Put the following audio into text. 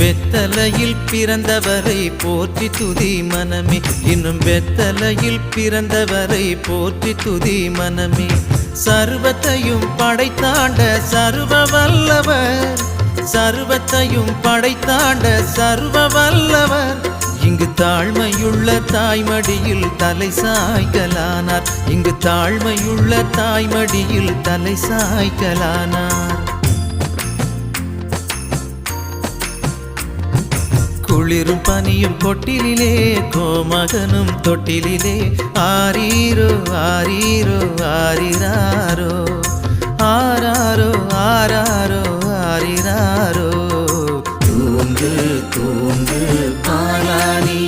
வெத்தலையில் பிறந்தவரை போற்றி துதி மனமே, இன்னும் வெத்தலையில் பிறந்தவரை போற்றி துதி மனமே. சர்வத்தையும் படைத்தாண்ட சர்வ வல்லவர், சர்வத்தையும் படைத்தாண்ட சர்வ வல்லவர். இங்கு தாழ்மையுள்ள தாய்மடியில் தலை சாய்க்கலானார், இங்கு தாழ்மையுள்ள தாய்மடியில் தலை சாய்க்கலானார். குளிரும் பனியும் கொட்டிலே, கோமகனும் தொட்டிலே, ஆரீரோ ஆரீரோ ஆரிராரோ, ஆராரோ ஆராரோ ஆரிராரோ. தூங்கு தூங்கு பாலானி.